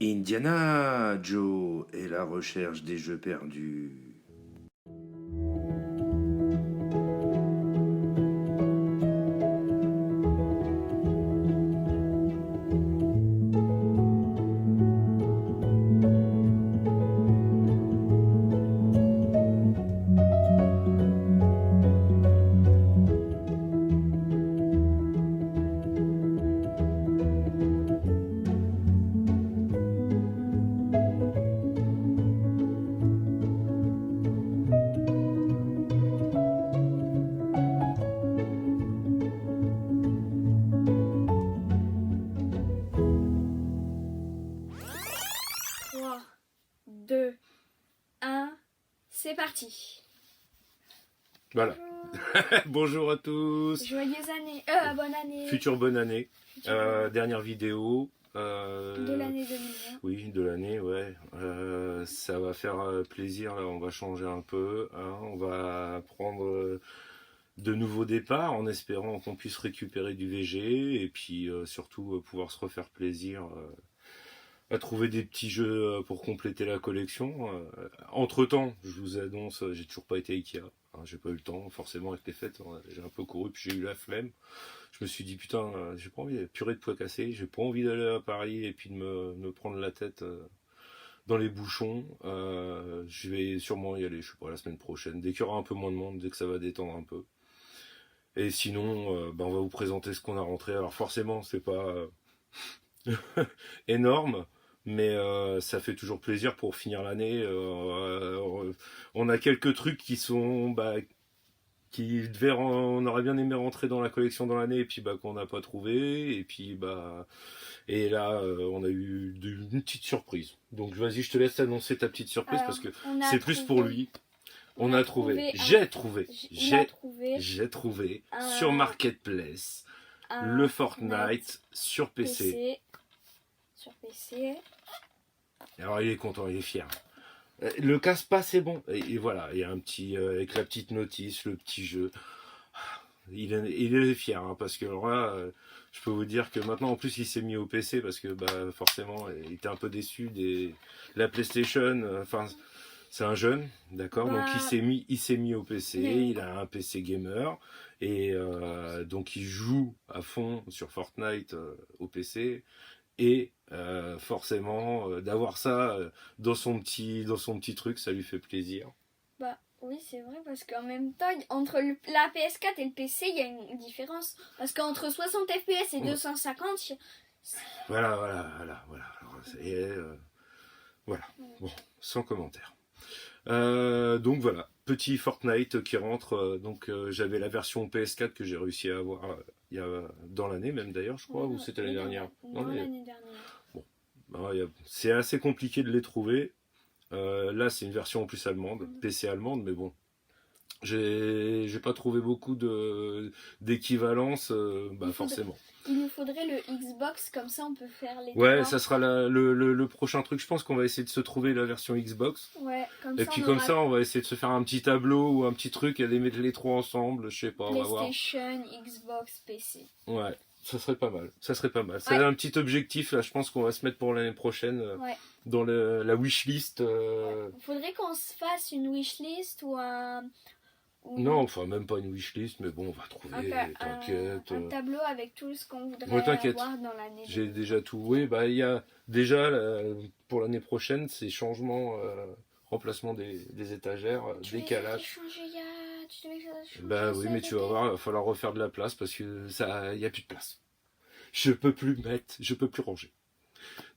Indiana Joe et la recherche des jeux perdus. Trois, deux, un, c'est parti. Voilà. Bonjour à tous. Joyeuse année, bonne année. Future bonne année. Future bonne année. Dernière vidéo. De l'année 2020. Oui, de l'année, ouais. Ça va faire plaisir, là, on va changer un peu. Hein. On va prendre de nouveaux départs en espérant qu'on puisse récupérer du VG et puis surtout pouvoir se refaire plaisir à trouver des petits jeux pour compléter la collection. Entre temps, je vous annonce, j'ai toujours pas été Ikea. Hein, j'ai pas eu le temps, forcément avec les fêtes, j'ai un peu couru, puis j'ai eu la flemme. Je me suis dit putain, j'ai pas envie de purée de pois cassés, j'ai pas envie d'aller à Paris et puis de me prendre la tête dans les bouchons. Je vais sûrement y aller, je sais pas, la semaine prochaine, dès qu'il y aura un peu moins de monde, dès que ça va détendre un peu. Et sinon, on va vous présenter ce qu'on a rentré. Alors forcément, c'est pas énorme, mais ça fait toujours plaisir pour finir l'année. On a quelques trucs qui sont on aurait bien aimé rentrer dans la collection dans l'année et puis qu'on n'a pas trouvé et puis et là on a eu une petite surprise. Donc vas-y, je te laisse annoncer ta petite surprise. Alors, parce que on a c'est plus trouvé- pour lui. On a trouvé. J'ai trouvé sur Marketplace le Fortnite sur PC. Sur PC. Alors il est content, il est fier. Le casse-pas, c'est bon. Et voilà, il y a un petit avec la petite notice, le petit jeu. Il est fier, hein, parce que alors là, je peux vous dire que maintenant, en plus, il s'est mis au PC parce que forcément, il était un peu déçu de la PlayStation. Enfin, c'est un jeune, d'accord. Donc il s'est mis au PC. Il a un PC gamer et donc il joue à fond sur Fortnite au PC. Et forcément, d'avoir ça dans son petit truc, ça lui fait plaisir. Bah oui, c'est vrai, parce qu'en même temps, entre la PS4 et le PC, il y a une différence. Parce qu'entre 60 FPS et 250, Voilà. Alors, voilà. Bon, sans commentaire. Donc voilà, petit Fortnite qui rentre. Donc j'avais la version PS4 que j'ai réussi à avoir dans l'année même d'ailleurs, je crois, ou c'était l'année dernière. Non, l'année dernière. Bon, c'est assez compliqué de les trouver. Là, c'est une version en plus allemande, PC allemande, mais bon. J'ai pas trouvé beaucoup d'équivalence, forcément. Il nous faudrait le Xbox, comme ça on peut faire les Ouais, trois. ça sera le prochain truc. Je pense qu'on va essayer de se trouver la version Xbox. Ouais, comme et ça. Puis comme ça, on va essayer de se faire un petit tableau ou un petit truc et les mettre les trois ensemble. Je sais pas, on va voir. PlayStation, Xbox, PC. Ouais, ça serait pas mal. C'est un petit objectif là. Je pense qu'on va se mettre pour l'année prochaine dans la wishlist. Il faudrait qu'on se fasse une wishlist ou un. Non, enfin même pas une wishlist, mais bon, on va trouver, t'inquiète. Un tableau avec tout ce qu'on voudrait avoir dans l'année. J'ai déjà tout. Oui, il y a déjà pour l'année prochaine ces changements, remplacement des étagères, décalage. Oui, mais tu vas voir, il va falloir refaire de la place parce que il y a plus de place. Je peux plus ranger.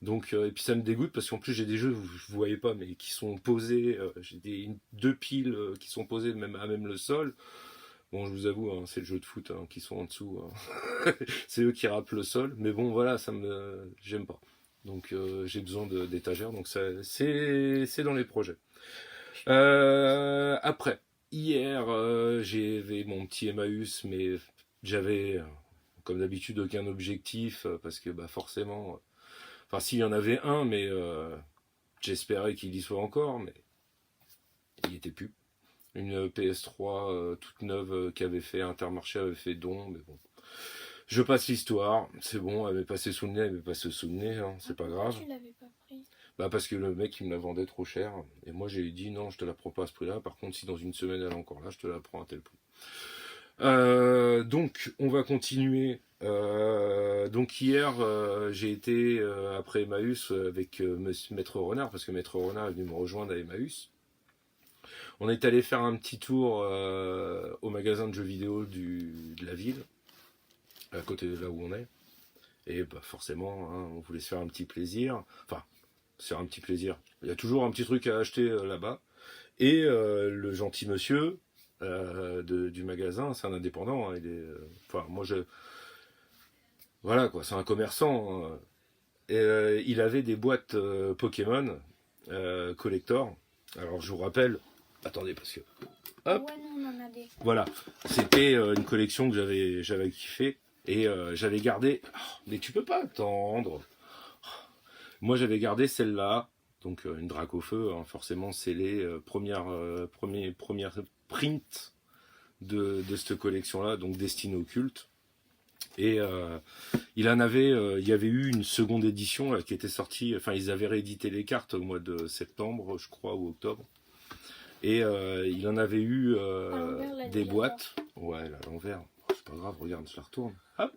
Donc et puis ça me dégoûte parce qu'en plus j'ai des jeux vous voyez pas mais qui sont posés, j'ai deux piles qui sont posées à même le sol. Bon, je vous avoue, hein, c'est le jeu de foot qui sont en dessous. Hein. C'est eux qui râpent le sol, mais bon voilà, j'aime pas. Donc j'ai besoin d'étagères, donc c'est dans les projets. Après, hier j'avais mon petit Emmaüs, mais j'avais comme d'habitude aucun objectif parce que forcément. Enfin, s'il y en avait un, mais j'espérais qu'il y soit encore, mais il n'y était plus. Une PS3 toute neuve qu'avait fait Intermarché, avait fait don, mais bon. Je passe l'histoire, c'est bon, elle m'est passée sous le nez, elle m'est passée sous le nez, hein, c'est pas grave. Tu l'avais pas pris. Bah parce que le mec il me la vendait trop cher, et moi j'ai dit non, je te la prends pas à ce prix-là, par contre si dans une semaine elle est encore là, je te la prends à tel prix. Donc on va continuer. Donc hier j'ai été après Emmaüs avec Maître Renard, parce que Maître Renard est venu me rejoindre à Emmaüs. On est allé faire un petit tour au magasin de jeux vidéo de la ville, à côté de là où on est. Et bah forcément, hein, on voulait se faire un petit plaisir. Enfin, se faire un petit plaisir. Il y a toujours un petit truc à acheter là-bas. Et le gentil monsieur du magasin, c'est un indépendant. Hein, il est, enfin, moi je... Voilà quoi, c'est un commerçant. Hein. Et il avait des boîtes Pokémon collector. Alors je vous rappelle... Attendez, parce que... Hop. Ouais, non, on en a des. Voilà, c'était une collection que j'avais kiffé. Et j'avais gardé... Oh, mais tu peux pas attendre. Moi j'avais gardé celle-là. Donc une Dracofeu, hein, forcément scellée, première print de cette collection-là, donc destinée au culte. Et il y avait eu une seconde édition là, qui était sortie, enfin ils avaient réédité les cartes au mois de septembre, je crois, ou octobre. Et il en avait eu des boîtes. Ouais, là, à l'envers. Oh, c'est pas grave, regarde, je la retourne. Hop.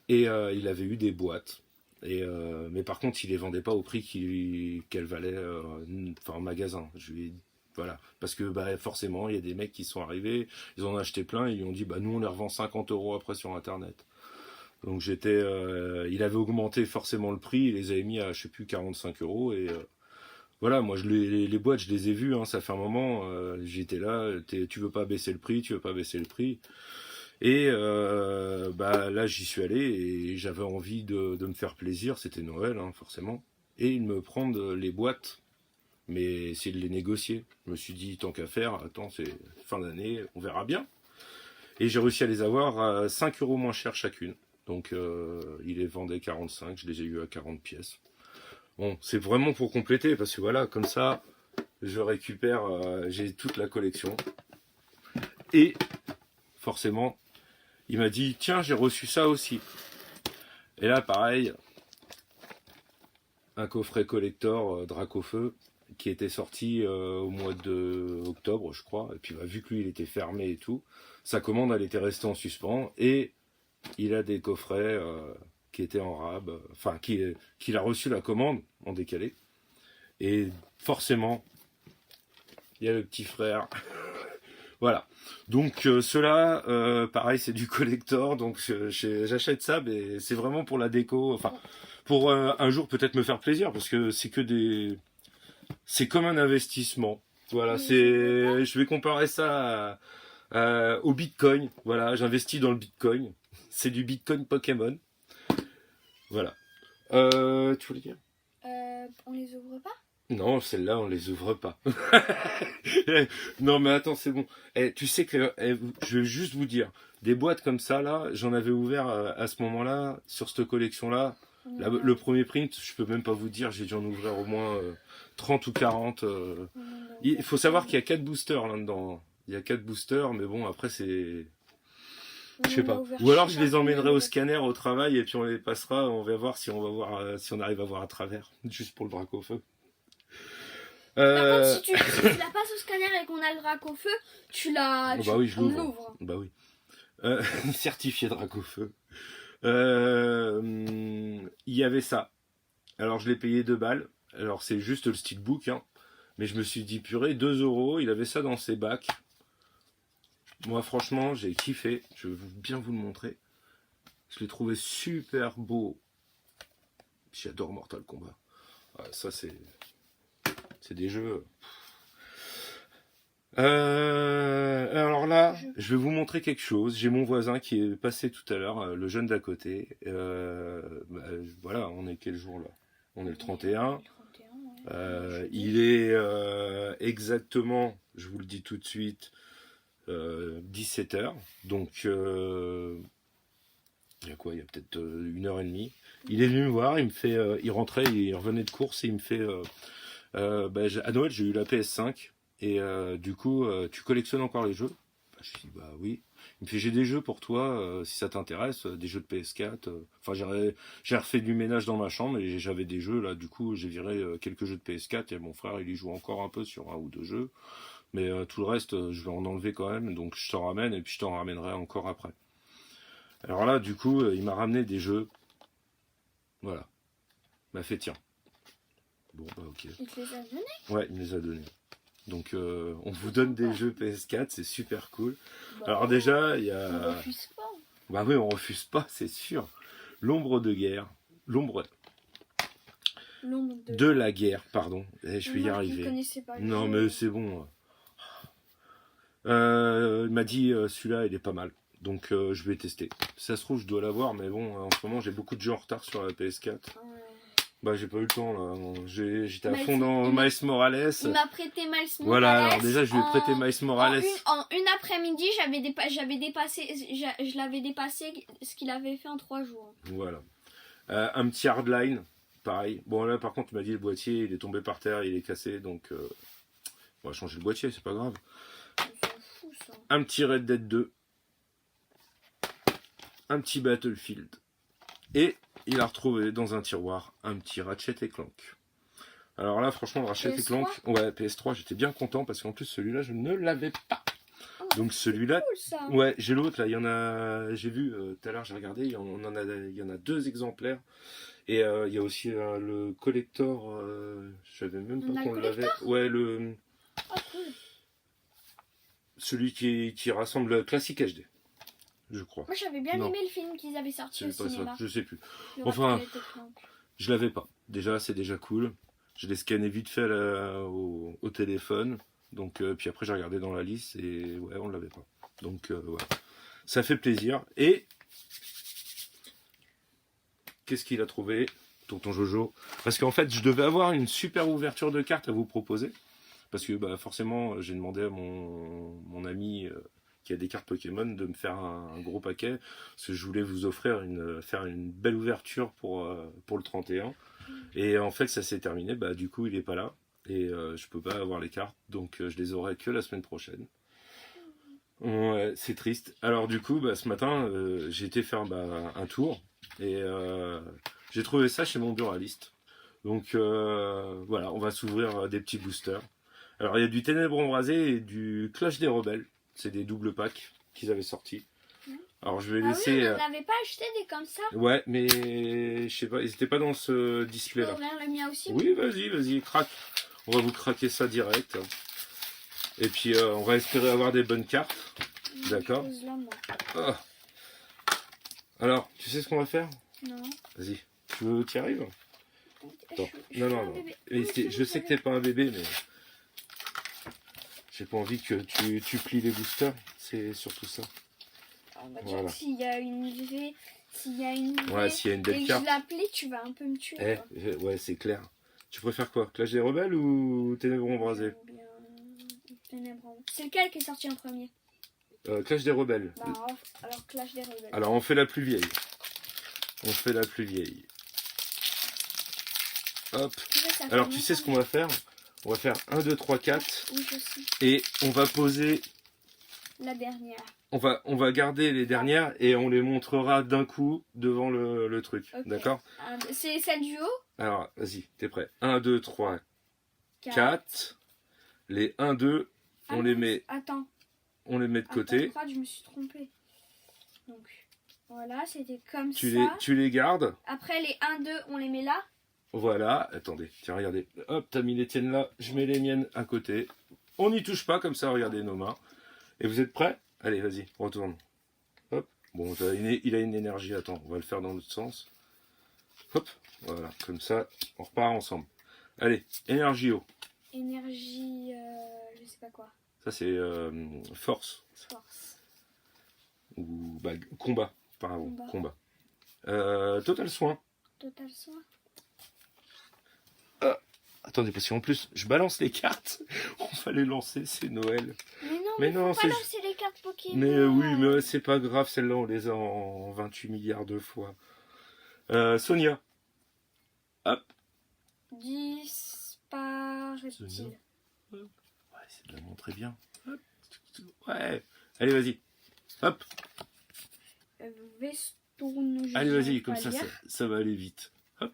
Et il avait eu des boîtes. Et mais par contre, il les vendait pas au prix qu'elles valaient en magasin. Voilà, parce que bah, forcément, il y a des mecs qui sont arrivés, ils en ont acheté plein et ils ont dit bah nous on les revend 50 € après sur internet. Donc il avait augmenté forcément le prix, il les avait mis à je sais plus 45 € et voilà, moi les boîtes je les ai vues, hein, ça fait un moment, j'étais là, tu veux pas baisser le prix, tu veux pas baisser le prix. Et bah là j'y suis allé et j'avais envie de me faire plaisir, c'était Noël hein, forcément, et ils me prendre les boîtes, mais essayer de les négocier. Je me suis dit tant qu'à faire, attends c'est fin d'année, on verra bien. Et j'ai réussi à les avoir à 5 € moins cher chacune. Donc ils les vendaient 45, je les ai eu à 40 pièces. Bon, c'est vraiment pour compléter, parce que voilà, comme ça, je récupère, j'ai toute la collection. Et forcément, il m'a dit, tiens, j'ai reçu ça aussi. Et là, pareil, un coffret collector Dracofeu qui était sorti au mois de octobre, je crois. Et puis, bah, vu que lui, il était fermé et tout, sa commande, elle était restée en suspens. Et il a des coffrets qui étaient en rab, enfin, qu'il a reçu la commande en décalé. Et forcément, il y a le petit frère. Voilà. Donc cela, pareil, c'est du collector. Donc j'achète ça, mais c'est vraiment pour la déco. Enfin, pour un jour peut-être me faire plaisir, parce que c'est comme un investissement. Voilà, je vais comparer ça au Bitcoin. Voilà, j'investis dans le Bitcoin. C'est du Bitcoin Pokémon. Voilà. Tu voulais dire? On les ouvre pas? Non, celles-là, on les ouvre pas. Non, mais attends, c'est bon. Tu sais que, je vais juste vous dire, des boîtes comme ça, là, j'en avais ouvert à ce moment-là, sur cette collection-là. Le premier print, je peux même pas vous dire, j'ai dû en ouvrir au moins 30 ou 40. Il faut savoir qu'il y a 4 boosters là-dedans. Il y a 4 boosters, mais bon, après, c'est... Je sais pas. Ou alors, je les emmènerai au scanner au travail et puis on les passera, on va voir si on arrive à voir à travers, juste pour le Dracofeu. Par contre, si tu la passes au scanner et qu'on a le Dracofeu, bah oui, je l'ouvre. l'ouvres. Bah oui. Certifié Dracofeu. Il y avait ça. Alors je l'ai payé 2 balles. Alors c'est juste le steelbook, hein. Mais je me suis dit purée, 2 €. Il avait ça dans ses bacs. Moi franchement, j'ai kiffé. Je veux bien vous le montrer. Je l'ai trouvé super beau. J'adore Mortal Kombat. Ça c'est des jeux. Alors là, je vais vous montrer quelque chose. J'ai mon voisin qui est passé tout à l'heure, le jeune d'à côté. Voilà, on est quel jour là? On est le 31. Il est exactement, je vous le dis tout de suite, 17 h. Donc, il y a quoi? Il y a peut-être 1h30. Il est venu me voir, il rentrait, il revenait de course et il me fait... à Noël, j'ai eu la PS5. Et du coup, tu collectionnes encore les jeux? Je lui dis bah oui. Il me fait j'ai des jeux pour toi si ça t'intéresse, des jeux de PS4. Enfin j'ai refait du ménage dans ma chambre et j'avais des jeux là. Du coup j'ai viré quelques jeux de PS4 et mon frère il y joue encore un peu sur un ou deux jeux. Mais tout le reste je vais en enlever quand même. Donc je t'en ramène et puis je t'en ramènerai encore après. Alors là du coup il m'a ramené des jeux. Voilà. Il m'a fait tiens. Bon bah ok. Il te les a donnés? Ouais il me les a donnés. Donc on vous donne des jeux PS4, c'est super cool. Bah, Alors déjà, il y on a... refuse pas. Bah oui, on refuse pas, c'est sûr. L'ombre de guerre. L'ombre L'ombre de la guerre, pardon. Et je vais y Moi, arriver. Je connaissais pas le Non jeu. mais c'est bon. Il m'a dit celui-là il est pas mal. Donc je vais tester. Si ça se trouve je dois l'avoir, mais bon, en ce moment j'ai beaucoup de jeux en retard sur la PS4. Ouais. Bah j'ai pas eu le temps là. J'étais à Miles- fond dans il m'a- Miles Morales. Il m'a prêté Miles Morales. Voilà, alors déjà je lui ai prêté Miles Morales. En une après-midi, je l'avais dépassé ce qu'il avait fait en 3 jours. Voilà. Un petit hardline, pareil. Bon là par contre il m'a dit le boîtier il est tombé par terre, il est cassé, donc on va changer le boîtier, c'est pas grave. On s'en fout ça. Un petit Red Dead 2. Un petit Battlefield. Et il a retrouvé dans un tiroir un petit Ratchet et Clank. Alors là franchement le Ratchet et Clank, ouais PS3 j'étais bien content parce qu'en plus celui-là je ne l'avais pas. Donc celui-là, Cool, ça. ouais, j'ai l'autre là, il y en a, j'ai vu tout à l'heure, j'ai regardé, il y en a 2 exemplaires. Et il y a aussi le collector, je savais même pas qu'on l'avait. Ouais, Ah, cool. celui qui rassemble classique HD, je crois. Moi j'avais bien aimé le film qu'ils avaient sorti au C'est pas cinéma. ça, je sais plus. Le Enfin, Ratchet et Clank. je l'avais pas. Déjà, c'est déjà cool. Je l'ai scanné vite fait là, au téléphone. Donc, puis après, j'ai regardé dans la liste et ouais, on l'avait pas. Donc, voilà. Ça fait plaisir. Et qu'est-ce qu'il a trouvé, tonton Jojo? Parce qu'en fait, je devais avoir une super ouverture de cartes à vous proposer. Parce que bah, forcément, j'ai demandé à mon ami qui a des cartes Pokémon de me faire un gros paquet. Parce que je voulais vous offrir faire une belle ouverture pour le 31. Et en fait, ça s'est terminé. Bah, du coup, il est pas là. Et je peux pas avoir les cartes. Donc, je les aurai que la semaine prochaine. Ouais, c'est triste. Alors, du coup, bah, ce matin, j'ai été faire un tour. Et j'ai trouvé ça chez mon buraliste. Donc, voilà, on va s'ouvrir des petits boosters. Alors, il y a du Ténèbres Embrasées et du Clash des Rebelles. C'est des doubles packs qu'ils avaient sortis. Alors, je vais laisser... Oui, on n'avait pas acheté des comme ça. Ouais, mais je sais pas, ils étaient pas dans ce Je peux display-là. ouvrir le mien aussi. Oui, vas-y, craque. On va vous craquer ça direct. Et puis, on va espérer avoir des bonnes cartes. D'accord. Là, moi. Ah. Alors, tu sais ce qu'on va faire? Non. Vas-y. Tu y arrives? Attends. Je Non, suis non, un non. bébé. Et je sais que t'es pas un bébé, mais... J'ai pas envie que tu plies les boosters. C'est surtout ça. On va Voilà. dire que s'il y a une V, Ouais, s'il y a une belle et que carte. je la plie, tu vas un peu me tuer. quoi. Ouais, c'est clair. Tu préfères quoi? Clash des Rebelles ou Ténèbres Embrasées? J'aime bien Ténèbres Embrasées. C'est lequel qui est sorti en premier? Clash des Rebelles. Bah, alors Clash des Rebelles. Alors, on fait la plus vieille. Hop. Alors, tu sais ce qu'on va faire? On va faire 1, 2, 3, 4. Oui, je sais. Et on va poser... La dernière. On va garder les dernières et on les montrera d'un coup devant le truc. Ok. D'accord? C'est celle du haut? Alors, vas-y, t'es prêt? 1, 2, 3, 4. Les 1, 2, on les met... Attends. On les met de côté. Attends, je me suis trompée. Donc, voilà, c'était comme ça. Tu les gardes. Après, les 1, 2, on les met là. Voilà, attendez, tiens, regardez. Hop, t'as mis les tiennes là, je mets les miennes à côté. On n'y touche pas, comme ça, regardez nos mains. Et vous êtes prêts? Allez, vas-y, retourne. Hop, bon, il a une énergie, attends, on va le faire dans l'autre sens. Hop, voilà, comme ça, on repart ensemble. Allez, énergie haut. Énergie, je sais pas quoi. Ça, c'est force. Force. Ou combat, pardon, Combat. Total soin. Total soin. Attendez, parce qu'en plus, je balance les cartes. On va les lancer, c'est Noël. Mais non, faut pas lancer les cartes Pokémon. Mais oui, mais c'est pas grave, celle-là, on les a en 28 milliards de fois. Sonia. Hop. Disparaît-il. Ouais, c'est de la montrer bien. Hop. Ouais. Allez, vas-y. Hop. Vestoun. Allez, vas-y, comme pas ça, lire. ça va aller vite. Hop.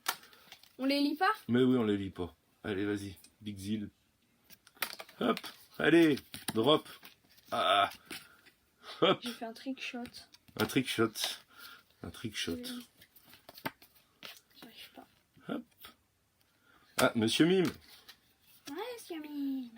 On les lit pas? Mais oui, on les lit pas. Allez, vas-y. Big Zil. Hop. Allez, drop. Ah. Hop. J'ai fait un trick shot. Un trick shot. Un trick shot. J'arrive pas. Ah, Monsieur Mime. Ouais, c'est mime.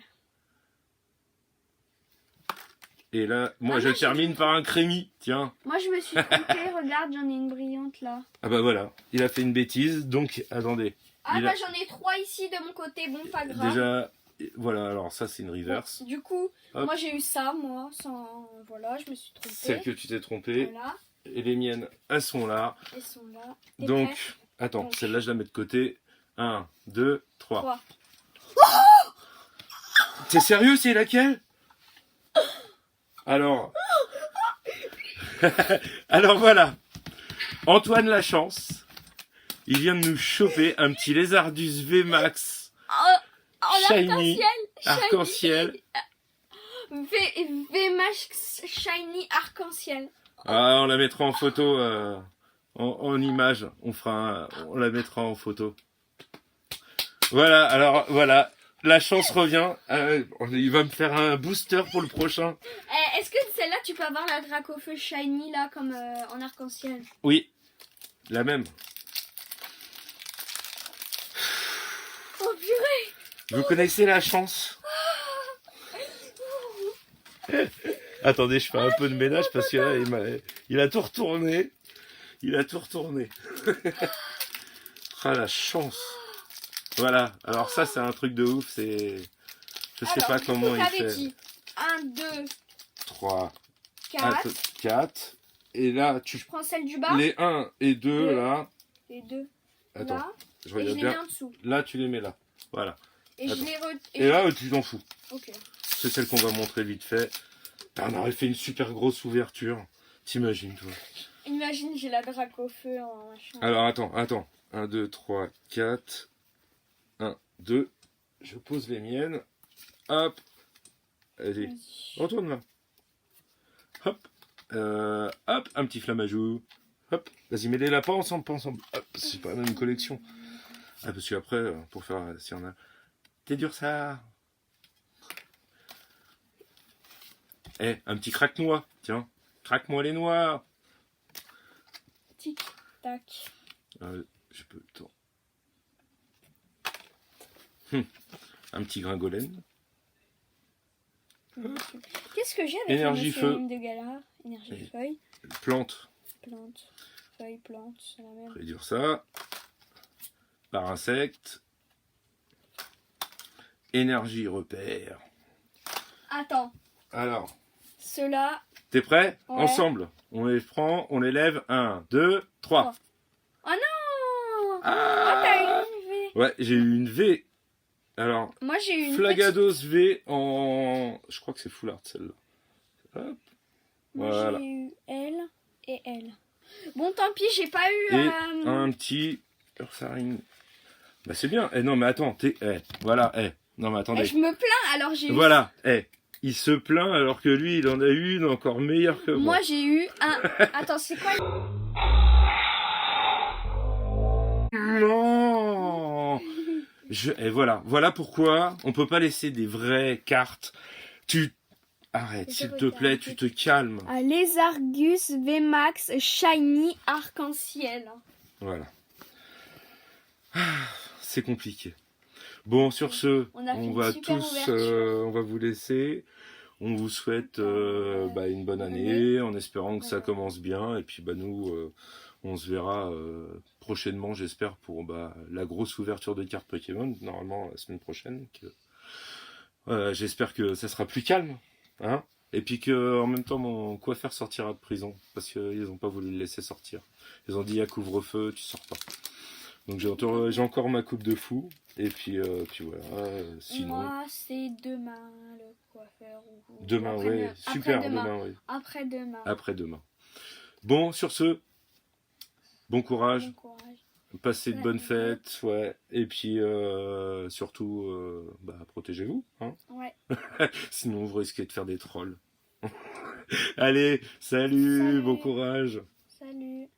Et là, moi, Ah, je moi, j'ai termine par un crémi. Tiens. Moi, je me suis trompée. Regarde, j'en ai une brillante là. Ah bah voilà. Il a fait une bêtise. Donc, attendez. Ah Il bah a- j'en ai 3 ici de mon côté. Bon, pas grave. Déjà, voilà. Alors, ça, c'est une reverse. Du coup, Hop. moi j'ai eu ça, moi, sans... Voilà, je me suis trompée. Celle que tu t'es trompée. Voilà, Et les miennes, elles sont là. elles sont là. T'es Donc, prête? attends, Donc. celle-là, je la mets de côté. 1, 2, 3. 3. T'es sérieux, c'est laquelle? Alors... Alors voilà. Antoine Lachance. Il vient de nous choper un petit Lézardus VMAX En Shiny. arc-en-ciel. Arc-en-ciel. VMAX Shiny arc-en-ciel. Ah, on la mettra en photo, en image. On la mettra en photo. Voilà, alors voilà. La chance revient. Il va me faire un booster pour le prochain. Est-ce que celle-là, tu peux avoir la Dracofeu Shiny, là, comme en arc-en-ciel? Oui, la même. Oh purée! Vous connaissez la chance? Attendez, je fais un peu de ménage parce que là, il a tout retourné. Il a tout retourné. Ah, la chance. Voilà. Alors ça, c'est un truc de ouf. Je sais pas comment il fait. Dit 1, 2, 3, 4. 4. Et là, tu Je prends celle du bas. les 1 et 2 Deux. là. Les deux. Attends, Là. je Et je regarde les mets bien. en dessous. Là, tu les mets là. Voilà. Et je Attends. les Et là, tu t'en fous. Ok. C'est celle qu'on va montrer vite fait. Putain, on aurait fait une super grosse ouverture. T'imagines, toi. Imagine, j'ai la Dracofeu en machin. Alors, attends. 1, 2, 3, 4. 1, 2. Je pose les miennes. Hop. Allez, Vas-y. retourne là. Hop. Hop, un petit flamajou. Hop. Vas-y, mets les lapins ensemble, pas ensemble. Hop, c'est pas la même collection. Ah, parce qu'après, pour faire, si on a... T'es dur, ça. Un petit craque-noix. Tiens, craque-moi les noix. Tic, tac. Je peux... Attends. Un petit gringolène. Qu'est-ce que j'ai avec Énergie le feu. de Galar? Énergie Et- feuille. Plante. Plante. Feuille, plante. C'est la même. Réduire ça. Par insecte. Énergie repère. Attends. Alors, Ceux-là. t'es prêt? Ouais. Ensemble. On les prend, on les lève. 1, 2, 3. Oh non! Ah, T'as eu une V. ouais, j'ai eu une V. Alors, Moi j'ai eu une Flagados V en... Je crois que c'est full art celle-là. Hop. petite. Moi Voilà. j'ai eu L et L. Bon tant pis, j'ai pas eu Et un petit Ursaring. Bah c'est bien. Non mais attends, voilà, Non mais attendez. je me plains alors j'ai eu. Voilà, il se plaint alors que lui, il en a eu une encore meilleure que moi. Moi j'ai eu un. Attends, c'est quoi? Non. Et voilà pourquoi on peut pas laisser des vraies cartes. Arrête, s'il te plaît, tu te calmes. Un Lézargus VMAX Shiny arc-en-ciel. Voilà. C'est compliqué. Bon, sur ce, On a fait on une va super tous, ouverture. on va vous laisser. On vous souhaite une bonne année, en espérant que ça Voilà. commence bien. Et puis nous, on se verra prochainement, j'espère, pour la grosse ouverture de cartes Pokémon, normalement la semaine prochaine. J'espère que ça sera plus calme. Hein, et puis que en même temps mon coiffeur sortira de prison parce qu'ils n'ont pas voulu le laisser sortir. Ils ont dit il y a couvre-feu, tu sors pas. Donc j'ai encore ma coupe de fou. Et puis voilà. Sinon. Moi c'est demain le coiffeur. Demain, ouais, super, demain, ouais. Après-demain. Après-demain. Bon, sur ce, bon courage, Bon courage. passez de Ouais, bonnes ouais. fêtes, ouais. Et puis surtout, protégez-vous, hein. Ouais. Sinon vous risquez de faire des trolls. Allez, salut, Salut. bon courage. Salut.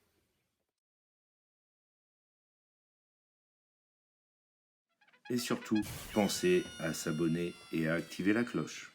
Et surtout, pensez à s'abonner et à activer la cloche.